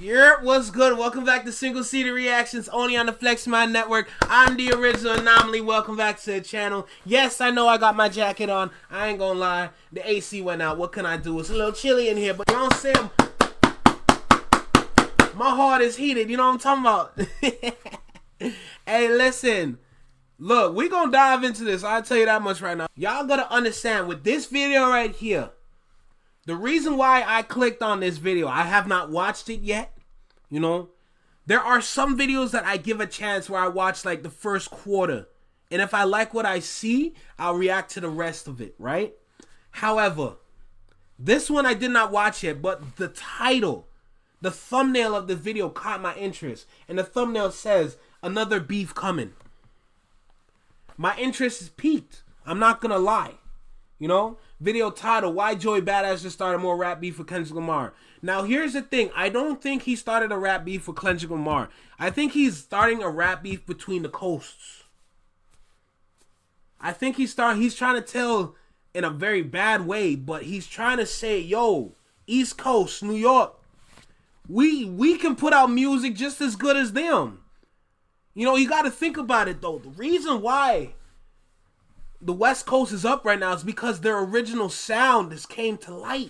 Yerp, what's good? Welcome back to Single Seater Reactions, only on the FlexMind Network. I'm the original Anomaly. Welcome back to the channel. Yes, I know I got my jacket on. I ain't gonna lie. The AC went out. What can I do? It's a little chilly in here, but you know what I'm saying? My heart is heated. You know what I'm talking about? Hey, listen. Look, we gonna dive into this. I'll tell you that much right now. Y'all gotta understand, with this video right here, the reason why I clicked on this video, I have not watched it yet, you know. There are some videos that I give a chance where I watch like the first quarter. And if I like what I see, I'll react to the rest of it, right? However, this one I did not watch yet, but the title, the thumbnail of the video caught my interest. And the thumbnail says, "Another beef coming." My interest is piqued. I'm not gonna lie. You know, video title, why joeybadass just started more rap beef with Kendrick Lamar. Now, here's the thing. I don't think he started a rap beef with Kendrick Lamar. I think he's starting a rap beef between the coasts. I think he's trying to tell in a very bad way, but he's trying to say, yo, East Coast, New York, we can put out music just as good as them. You know, you got to think about it, though. The reason why the West Coast is up right now is because their original sound has came to light.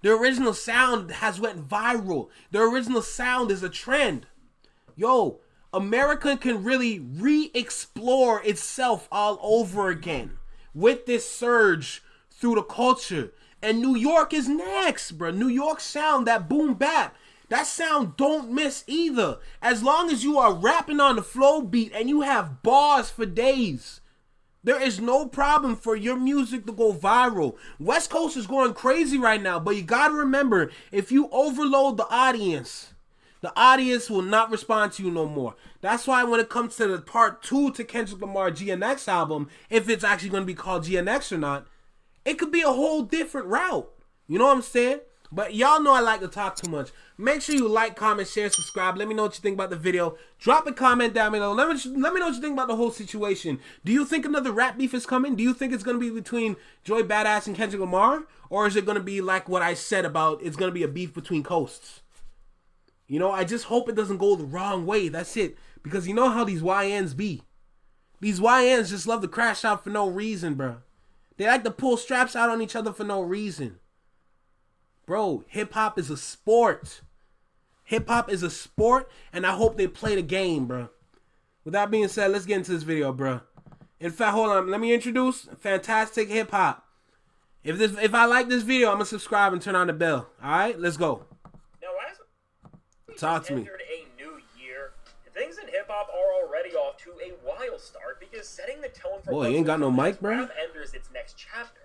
Their original sound has went viral. Their original sound is a trend. Yo, America can really re-explore itself all over again with this surge through the culture. And New York is next, bro. New York sound, that boom bap, that sound don't miss either. As long as you are rapping on the flow beat and you have bars for days, there is no problem for your music to go viral. West Coast is going crazy right now, but you gotta remember, if you overload the audience will not respond to you no more. That's why when it comes to the part 2 to Kendrick Lamar GNX album, if it's actually going to be called GNX or not, it could be a whole different route. You know what I'm saying? But y'all know I like to talk too much. Make sure you like, comment, share, subscribe. Let me know what you think about the video. Drop a comment down below. Let me know what you think about the whole situation. Do you think another rap beef is coming? Do you think it's going to be between joeybadass and Kendrick Lamar? Or is it going to be like what I said about it's going to be a beef between coasts? You know, I just hope it doesn't go the wrong way. That's it. Because you know how these YNs be. These YNs just love to crash out for no reason, bro. They like to pull straps out on each other for no reason. Bro, hip-hop is a sport. Hip-hop is a sport, and I hope they play the game, bro. With that being said, let's get into this video, bro. In fact, hold on. Let me introduce Fantastic Hip Hop. If I like this video, I'm going to subscribe and turn on the bell. All right? Let's go. Now, as we Talk to me. entered a new year, things in hip-hop are already off to a wild start because setting the tone for Boy, you ain't got no mic, bro. rap enters its next chapter.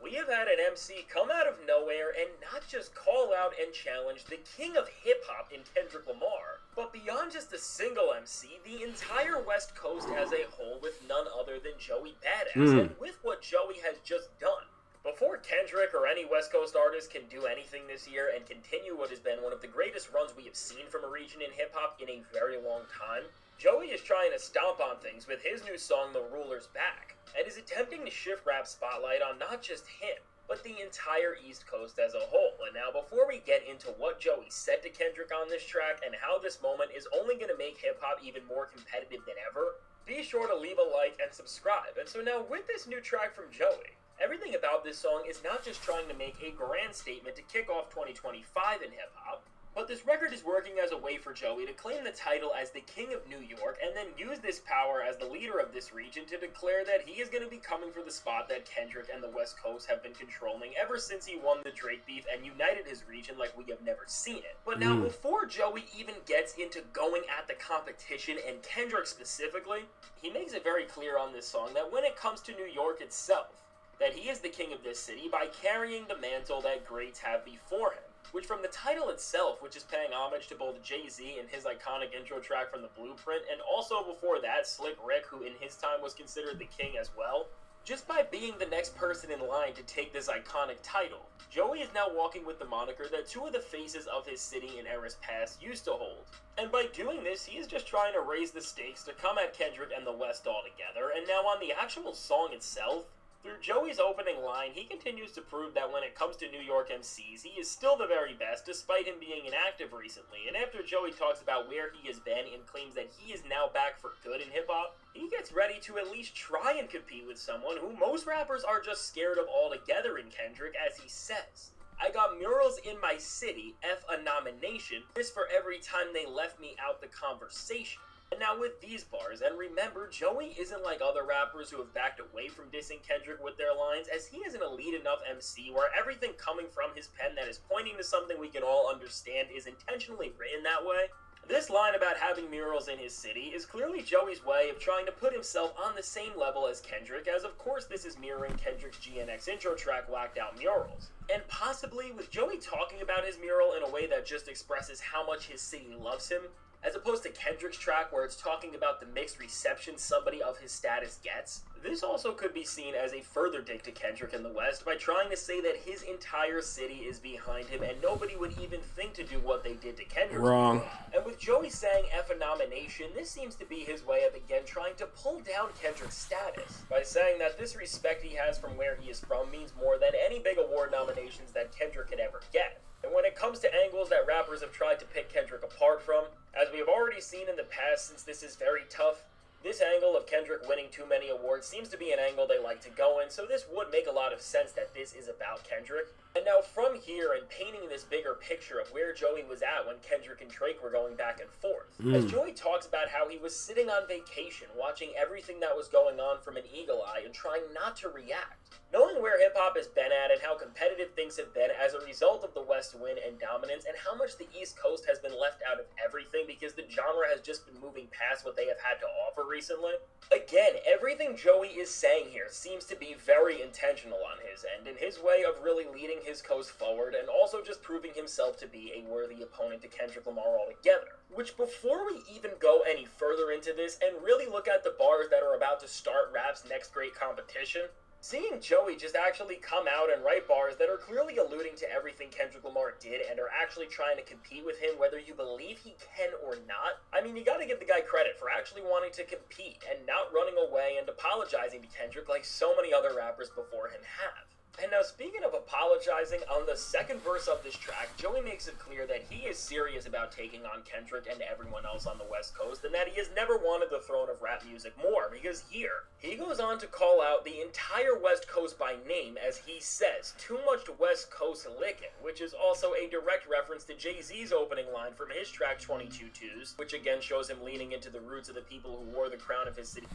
We have had an MC come out of nowhere and not just call out and challenge the king of hip-hop in Kendrick Lamar, but beyond just a single MC, the entire West Coast as a whole with none other than joeybadass, and with what Joey has just done. Before Kendrick or any West Coast artist can do anything this year and continue what has been one of the greatest runs we have seen from a region in hip-hop in a very long time, Joey is trying to stomp on things with his new song, The Ruler's Back, and is attempting to shift rap spotlight on not just him, but the entire East Coast as a whole. And now, before we get into what Joey said to Kendrick on this track and how this moment is only going to make hip-hop even more competitive than ever, be sure to leave a like and subscribe. And so now, with this new track from Joey, everything about this song is not just trying to make a grand statement to kick off 2025 in hip-hop, but this record is working as a way for Joey to claim the title as the King of New York and then use this power as the leader of this region to declare that he is going to be coming for the spot that Kendrick and the West Coast have been controlling ever since he won the Drake beef and united his region like we have never seen it. But now, before Joey even gets into going at the competition and Kendrick specifically, he makes it very clear on this song that when it comes to New York itself, that he is the king of this city by carrying the mantle that greats have before him. Which from the title itself, which is paying homage to both Jay-Z and his iconic intro track from The Blueprint, and also before that, Slick Rick, who in his time was considered the king as well, just by being the next person in line to take this iconic title, Joey is now walking with the moniker that two of the faces of his city in eras past used to hold. And by doing this, he is just trying to raise the stakes to come at Kendrick and the West all together, and now on the actual song itself, Through Joey's opening line, he continues to prove that when it comes to New York MCs, he is still the very best, despite him being inactive recently. And after Joey talks about where he has been and claims that he is now back for good in hip-hop, he gets ready to at least try and compete with someone who most rappers are just scared of altogether in Kendrick, as he says, "I got murals in my city, F a nomination, this for every time they left me out the conversation." And now with these bars, and remember, Joey isn't like other rappers who have backed away from dissing Kendrick with their lines, as he is an elite enough MC where everything coming from his pen that is pointing to something we can all understand is intentionally written that way. This line about having murals in his city is clearly Joey's way of trying to put himself on the same level as Kendrick, as of course this is mirroring Kendrick's GNX intro track Whacked Out Murals. And possibly with Joey talking about his mural in a way that just expresses how much his city loves him, as opposed to Kendrick's track where it's talking about the mixed reception somebody of his status gets. This also could be seen as a further dig to Kendrick in the West by trying to say that his entire city is behind him and nobody would even think to do what they did to Kendrick. Wrong. And with Joey saying F a nomination, this seems to be his way of again trying to pull down Kendrick's status by saying that this respect he has from where he is from means more than any big award nominations that Kendrick could ever get. And when it comes to angles that rappers have tried to pick Kendrick apart from, as we have already seen in the past since this is very tough, this angle of Kendrick winning too many awards seems to be an angle they like to go in, so this would make a lot of sense that this is about Kendrick. And now from here, and painting this bigger picture of where Joey was at when Kendrick and Drake were going back and forth, as Joey talks about how he was sitting on vacation, watching everything that was going on from an eagle eye and trying not to react. Knowing where hip-hop has been at and how competitive things have been as a result of the West win and dominance, and how much the East Coast has been left out of everything because the genre has just been moving past what they have had to offer recently. Again, everything Joey is saying here seems to be very intentional on his end, in his way of really leading his coast forward, and also just proving himself to be a worthy opponent to Kendrick Lamar altogether. Which, before we even go any further into this, and really look at the bars that are about to start rap's next great competition, seeing Joey just actually come out and write bars that are clearly alluding to everything Kendrick Lamar did and are actually trying to compete with him whether you believe he can or not, I mean, you gotta give the guy credit for actually wanting to compete and not running away and apologizing to Kendrick like so many other rappers before him have. And now, speaking of apologizing, on the second verse of this track, Joey makes it clear that he is serious about taking on Kendrick and everyone else on the West Coast, and that he has never wanted the throne of rap music more, because here, he goes on to call out the entire West Coast by name as he says, "Too much West Coast licking," which is also a direct reference to Jay-Z's opening line from his track 22 Twos, which again shows him leaning into the roots of the people who wore the crown of his city.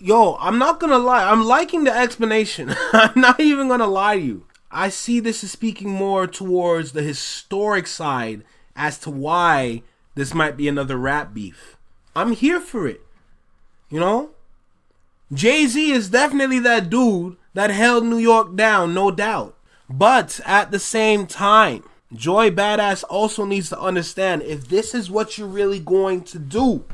Yo, I'm not gonna lie. I'm liking the explanation. I'm not even gonna lie to you. I see this as speaking more towards the historic side as to why this might be another rap beef. I'm here for it. You know? Jay-Z is definitely that dude that held New York down, no doubt. But at the same time, Joey Badass also needs to understand, if this is what you're really going to do,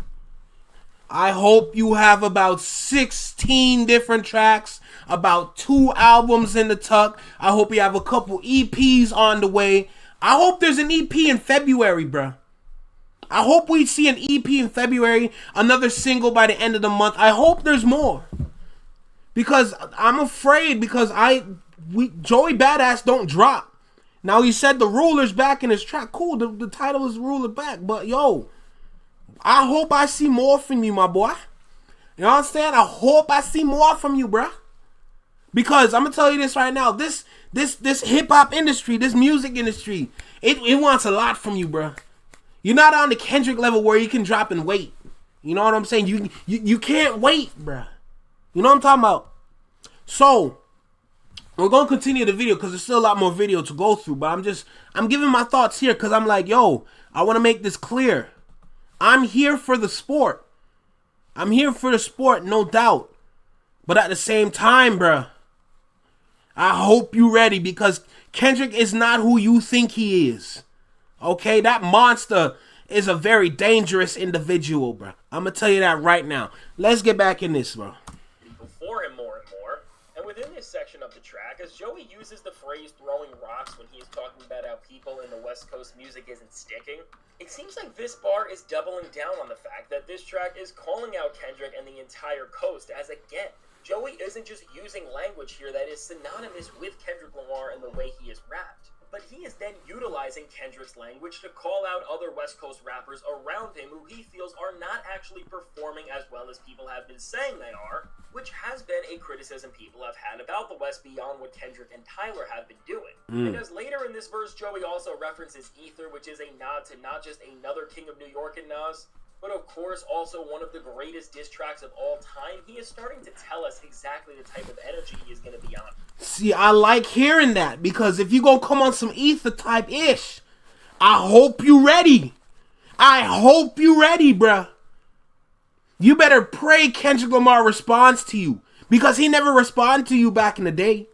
I hope you have about 16 different tracks, about 2 albums in the tuck. I hope you have a couple EPs on the way. I hope there's an EP in February, bruh. I hope we see an EP in February, another single by the end of the month. I hope there's more. Because I'm afraid, because Joey Badass don't drop. Now, he said the ruler's back in his track. Cool, the title is Ruler Back. But, yo, I hope I see more from you, my boy. You know what I'm saying? I hope I see more from you, bruh. Because I'm going to tell you this right now. This hip-hop industry, this music industry, it wants a lot from you, bruh. You're not on the Kendrick level where you can drop and wait. You know what I'm saying? You can't wait, bruh. You know what I'm talking about? So, we're going to continue the video because there's still a lot more video to go through. But I'm giving my thoughts here because I'm like, yo, I want to make this clear. I'm here for the sport. I'm here for the sport, no doubt. But at the same time, bruh, I hope you ready because Kendrick is not who you think he is. Okay, that monster is a very dangerous individual, bruh. I'm going to tell you that right now. Let's get back in this, bro. Before him more and more. And within this section of the track, as Joey uses the phrase throwing rocks when he is talking about how people in the West Coast music isn't sticking, it seems like this bar is doubling down on the fact that this track is calling out Kendrick and the entire coast as, again, Joey isn't just using language here that is synonymous with Kendrick Lamar and the way he is rapped, but he is then utilizing Kendrick's language to call out other West Coast rappers around him who he feels are not actually performing as well as people have been saying they are, which has been a criticism people have had about the West beyond what Kendrick and Tyler have been doing. And as later in this verse, Joey also references Ether, which is a nod to not just another King of New York in Nas, but of course also one of the greatest diss tracks of all time. He is starting to tell us exactly the type of energy he is going to be on. See, I like hearing that, because if you gonna come on some Ether type ish, I hope you ready. I hope you ready, bruh. You better pray Kendrick Lamar responds to you, because he never responded to you back in the day.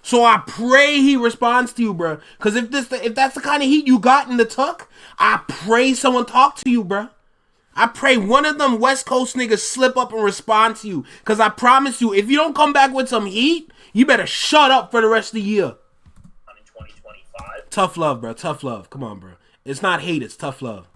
So I pray he responds to you, bruh. Because if that's the kind of heat you got in the tuck, I pray someone talk to you, bruh. I pray one of them West Coast niggas slip up and respond to you. Because I promise you, if you don't come back with some heat, you better shut up for the rest of the year. In 2025. Tough love, bro. Tough love. Come on, bro. It's not hate, it's tough love.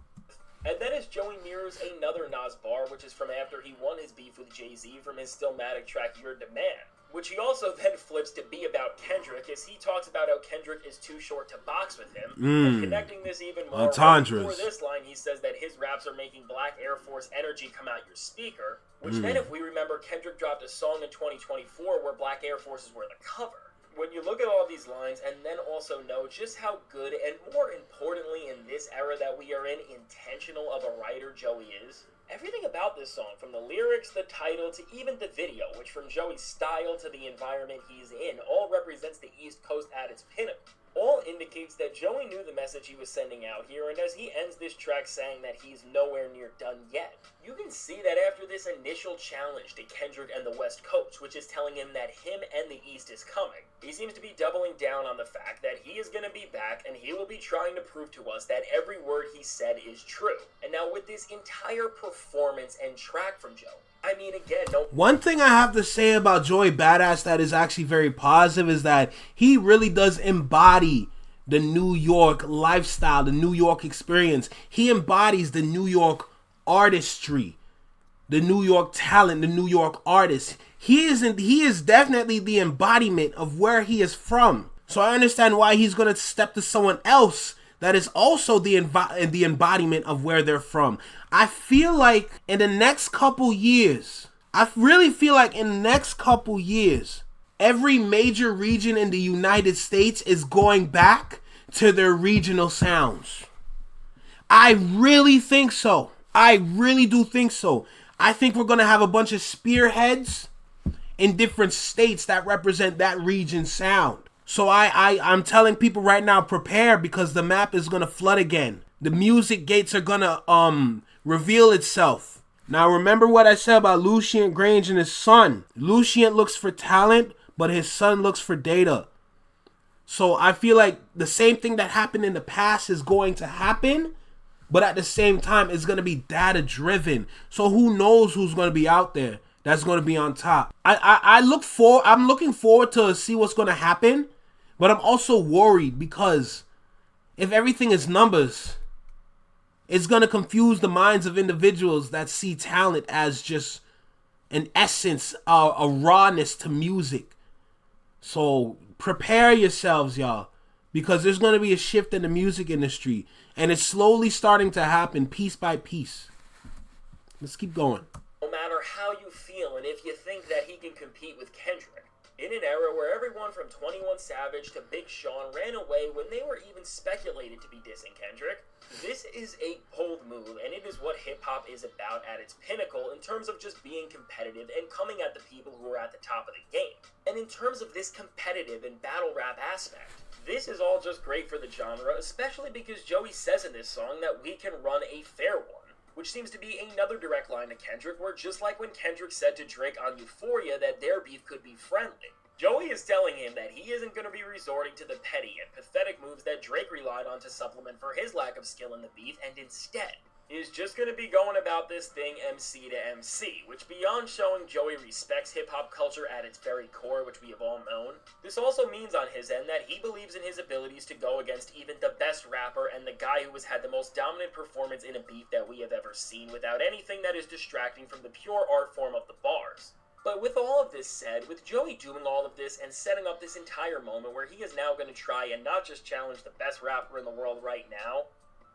And then as Joey mirrors another Nas bar, which is from after he won his beef with Jay-Z from his Stillmatic track Your Demand, which he also then flips to be about Kendrick, as he talks about how Kendrick is too short to box with him, and connecting this even more. Entendres. Before this line, he says that his raps are making Black Air Force energy come out your speaker, which then, if we remember, Kendrick dropped a song in 2024 where Black Air Forces were the cover. When you look at all these lines and then also know just how good and, more importantly in this era that we are in, intentional of a writer Joey is, everything about this song, from the lyrics, the title, to even the video, which from Joey's style to the environment he's in, all represents the East Coast at its pinnacle. All indicates that Joey knew the message he was sending out here, and as he ends this track saying that he's nowhere near done yet, you can see that after this initial challenge to Kendrick and the West Coast, which is telling him that him and the East is coming, he seems to be doubling down on the fact that he is going to be back and he will be trying to prove to us that every word he said is true. And now with this entire performance and track from Joe, I mean, again, no. One thing I have to say about Joey Badass that is actually very positive is that he really does embody the New York lifestyle, the New York experience. He embodies the New York artistry, the New York talent, the New York artist. He is definitely the embodiment of where he is from. So I understand why he's going to step to someone else that is also the embodiment of where they're from. I feel like in the next couple years, every major region in the United States is going back to their regional sounds. I really think so. I really do think so. I think we're going to have a bunch of spearheads in different states that represent that region's sound. So I'm telling people right now, prepare, because the map is going to flood again. The music gates are going to reveal itself. Now remember what I said about Lucien Grange and his son. Lucien looks for talent, but his son looks for data. So I feel like the same thing that happened in the past is going to happen, but at the same time, it's going to be data driven. So who knows who's going to be out there that's going to be on top. I'm looking forward to see what's going to happen, but I'm also worried because if everything is numbers, it's going to confuse the minds of individuals that see talent as just an essence, a rawness to music. So prepare yourselves, y'all, because there's going to be a shift in the music industry, and it's slowly starting to happen piece by piece. Let's keep going. No matter how you feel and if you think that he can compete with Kendrick, in an era where everyone from 21 Savage to Big Sean ran away when they were even speculated to be dissing Kendrick, this is a bold move, and it is what hip-hop is about at its pinnacle in terms of just being competitive and coming at the people who are at the top of the game. And in terms of this competitive and battle rap aspect, this is all just great for the genre, especially because Joey says in this song that we can run a fair one, which seems to be another direct line to Kendrick, where just like when Kendrick said to Drake on Euphoria that their beef could be friendly, Joey is telling him that he isn't going to be resorting to the petty and pathetic moves that Drake relied on to supplement for his lack of skill in the beef, and instead is just going to be going about this thing MC to MC, which beyond showing Joey respects hip-hop culture at its very core, which we have all known, this also means on his end that he believes in his abilities to go against even the best rapper and the guy who has had the most dominant performance in a beef that we have ever seen, without anything that is distracting from the pure art form of the bars. But with all of this said, with Joey doing all of this and setting up this entire moment where he is now going to try and not just challenge the best rapper in the world right now,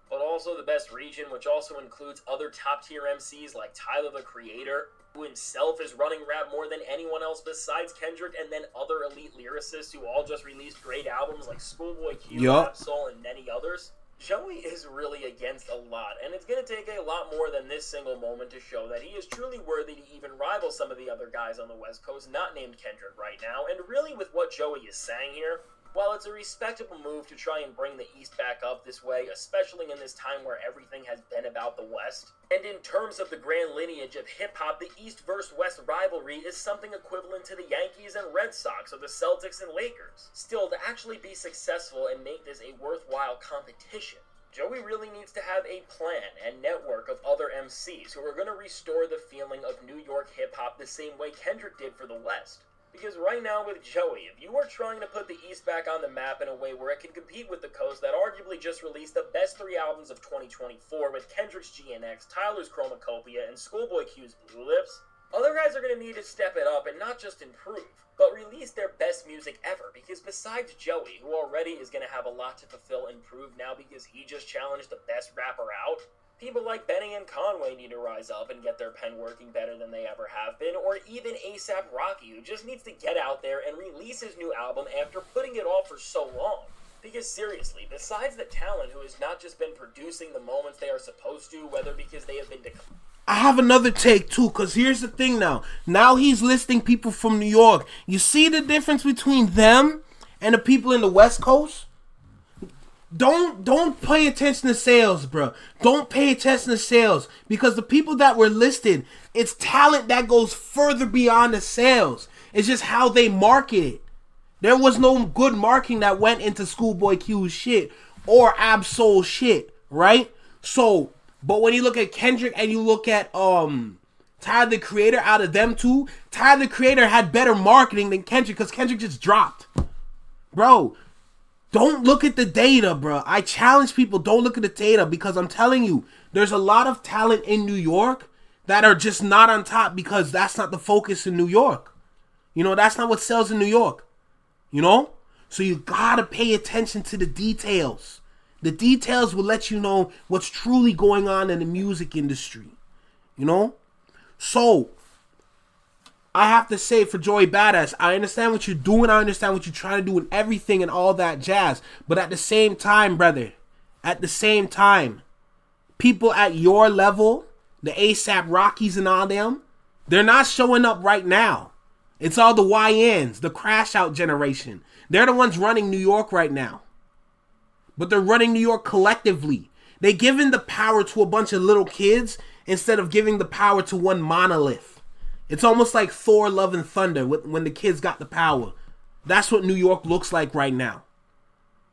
but also the best region, which also includes other top-tier MCs like Tyler, the Creator, who himself is running rap more than anyone else besides Kendrick, and then other elite lyricists who all just released great albums like Schoolboy Q, Rap Soul, and many others. Joey is really against a lot, and it's going to take a lot more than this single moment to show that he is truly worthy to even rival some of the other guys on the West Coast not named Kendrick right now. And really with what Joey is saying here, while it's a respectable move to try and bring the East back up this way, especially in this time where everything has been about the West, and in terms of the grand lineage of hip-hop, the East versus West rivalry is something equivalent to the Yankees and Red Sox or the Celtics and Lakers. Still, to actually be successful and make this a worthwhile competition, Joey really needs to have a plan and network of other MCs who are going to restore the feeling of New York hip-hop the same way Kendrick did for the West. Because right now with Joey, if you are trying to put the East back on the map in a way where it can compete with the Coast that arguably just released the best 3 albums of 2024 with Kendrick's GNX, Tyler's Chromacopia, and Schoolboy Q's Blue Lips, other guys are going to need to step it up and not just improve, but release their best music ever. Because besides Joey, who already is going to have a lot to fulfill and prove now because he just challenged the best rapper out, people like Benny and Conway need to rise up and get their pen working better than they ever have been, or even ASAP Rocky, who just needs to get out there and release his new album after putting it off for so long. Because seriously, besides the talent who has not just been producing the moments they are supposed to, whether because they have been I have another take too, because here's the thing now. Now he's listing people from New York. You see the difference between them and the people in the West Coast? Don't pay attention to sales, bro. Don't pay attention to sales, because the people that were listed, it's talent that goes further beyond the sales. It's just how they market it. There was no good marketing that went into Schoolboy Q's shit or Ab-Soul shit, right? So, but when you look at Kendrick and you look at Tyler, the Creator, out of them two, Tyler, the Creator had better marketing than Kendrick, because Kendrick just dropped. Bro, don't look at the data, bro. I challenge people, don't look at the data, because I'm telling you, there's a lot of talent in New York that are just not on top because that's not the focus in New York. You know, that's not what sells in New York. You know? So you gotta pay attention to the details. The details will let you know what's truly going on in the music industry. You know? So, I have to say, for Joey Badass, I understand what you're doing. I understand what you're trying to do and everything and all that jazz. But at the same time, brother, at the same time, people at your level, the ASAP Rockies and all them, they're not showing up right now. It's all the YNs, the crash out generation. They're the ones running New York right now. But they're running New York collectively. They're giving the power to a bunch of little kids instead of giving the power to one monolith. It's almost like Thor, Love, and Thunder when the kids got the power. That's what New York looks like right now.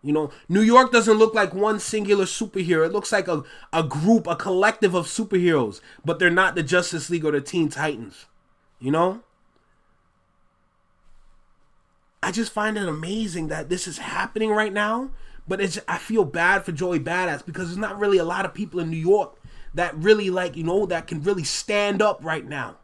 You know, New York doesn't look like one singular superhero. It looks like a group, a collective of superheroes. But they're not the Justice League or the Teen Titans. You know? I just find it amazing that this is happening right now. But I feel bad for Joey Badass, because there's not really a lot of people in New York that really, like, you know, that can really stand up right now.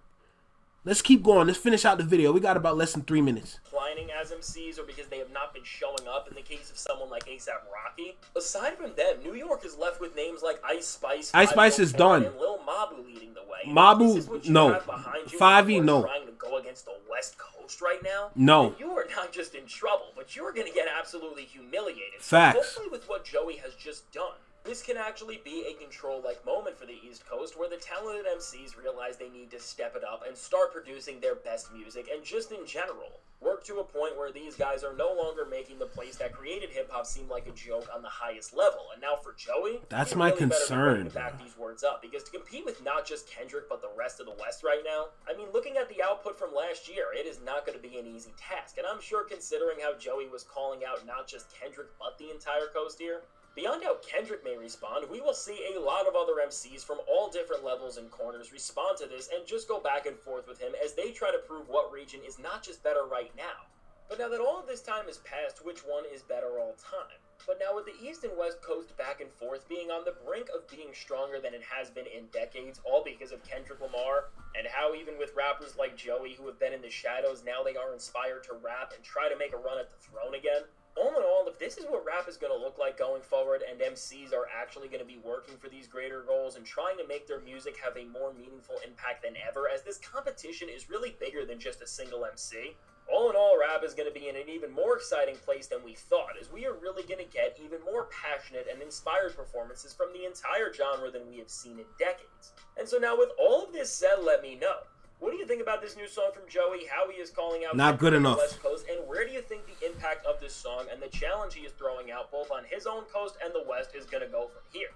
Let's keep going. Let's finish out the video. We got about less than 3 minutes. Declining as MCs, or because they have not been showing up in the case of someone like ASAP Rocky. Aside from them, New York is left with names like Ice Spice. Ice Spice is done. And Lil Mabu leading the way. Mabu, no. 5e, no. Trying to go against the West Coast right now. No. And you are not just in trouble, but you are going to get absolutely humiliated. Facts. Hopefully with what Joey has just done, this can actually be a control-like moment for the East Coast, where the talented MCs realize they need to step it up and start producing their best music, and just in general, work to a point where these guys are no longer making the place that created hip-hop seem like a joke on the highest level. And now for Joey, that's my concern. To back these words up, because to compete with not just Kendrick but the rest of the West right now, I mean, looking at the output from last year, it is not going to be an easy task. And I'm sure, considering how Joey was calling out not just Kendrick but the entire coast here, beyond how Kendrick may respond, we will see a lot of other MCs from all different levels and corners respond to this and just go back and forth with him as they try to prove what region is not just better right now, but now that all of this time has passed, which one is better all time. But now with the East and West Coast back and forth being on the brink of being stronger than it has been in decades, all because of Kendrick Lamar, and how even with rappers like Joey who have been in the shadows, now they are inspired to rap and try to make a run at the throne again. All in all, if this is what rap is going to look like going forward, and MCs are actually going to be working for these greater goals and trying to make their music have a more meaningful impact than ever, as this competition is really bigger than just a single MC, all in all, rap is going to be in an even more exciting place than we thought, as we are really going to get even more passionate and inspired performances from the entire genre than we have seen in decades. And so now with all of this said, let me know. What do you think about this new song from Joey, how he is calling out not good enough the West Coast, and where do you think the impact of this song and the challenge he is throwing out both on his own coast and the West is going to go from here?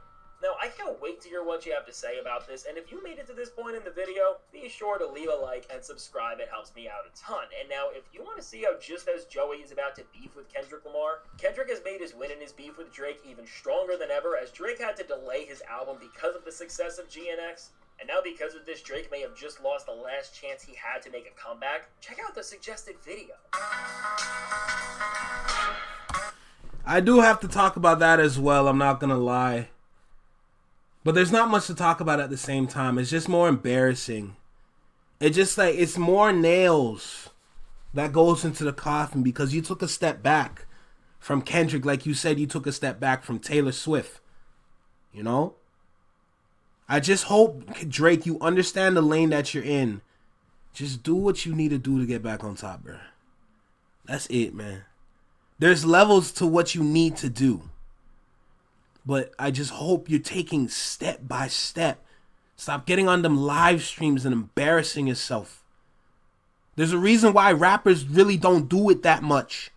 Now, I can't wait to hear what you have to say about this, and if you made it to this point in the video, be sure to leave a like and subscribe. It helps me out a ton. And now, if you want to see how just as Joey is about to beef with Kendrick Lamar, Kendrick has made his win in his beef with Drake even stronger than ever, as Drake had to delay his album because of the success of GNX. And now because of this, Drake may have just lost the last chance he had to make a comeback. Check out the suggested video. I do have to talk about that as well, I'm not gonna lie. But there's not much to talk about at the same time. It's just more embarrassing. It's more nails that goes into the coffin because you took a step back from Kendrick, like you said you took a step back from Taylor Swift. You know? I just hope, Drake, you understand the lane that you're in. Just do what you need to do to get back on top, bro. That's it, man. There's levels to what you need to do. But I just hope you're taking step by step. Stop getting on them live streams and embarrassing yourself. There's a reason why rappers really don't do it that much.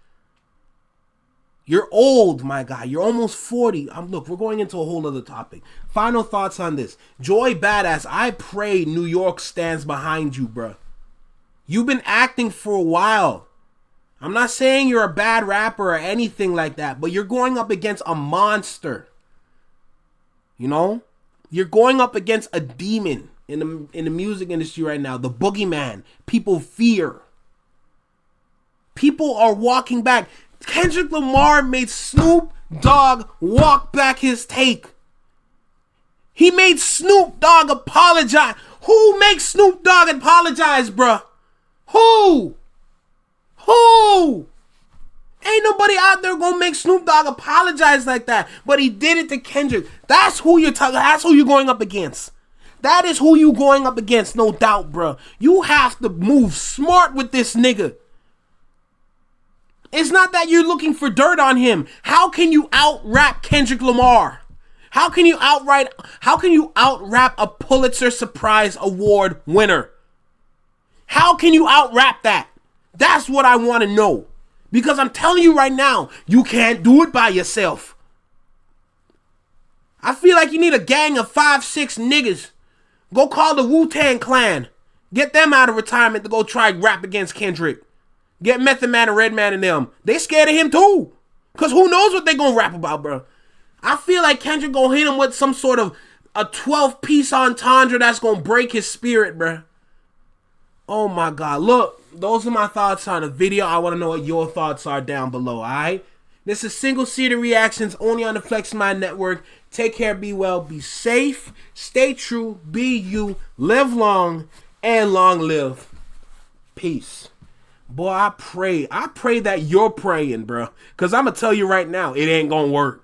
You're old, my guy. You're almost 40. Look, we're going into a whole other topic. Final thoughts on this. Joey Badass, I pray New York stands behind you, bruh. You've been acting for a while. I'm not saying you're a bad rapper or anything like that, but you're going up against a monster. You know? You're going up against a demon in the music industry right now. The boogeyman. People fear. People are walking back. Kendrick Lamar made Snoop Dogg walk back his take. He made Snoop Dogg apologize. Who makes Snoop Dogg apologize, bruh? Who? Ain't nobody out there gonna make Snoop Dogg apologize like that. But he did it to Kendrick. That's who you're talking. That's who you're going up against. That is who you going up against, no doubt, bruh. You have to move smart with this nigga. It's not that you're looking for dirt on him. How can you out-rap Kendrick Lamar? How can you out-rap a Pulitzer Surprise Award winner? How can you out-rap that? That's what I want to know. Because I'm telling you right now, you can't do it by yourself. I feel like you need a gang of 5-6 niggas. Go call the Wu-Tang Clan. Get them out of retirement to go try rap against Kendrick. Get Method Man and Redman and them. They scared of him too. Because who knows what they gonna rap about, bro. I feel like Kendrick gonna hit him with some sort of a 12-piece entendre that's gonna break his spirit, bro. Oh my God. Look, those are my thoughts on the video. I want to know what your thoughts are down below, alright? This is Single Seater Reactions only on the Flex Mind Network. Take care, be well, be safe, stay true, be you, live long, and long live. Peace. Boy, I pray that you're praying, bro. Because I'm going to tell you right now, it ain't going to work.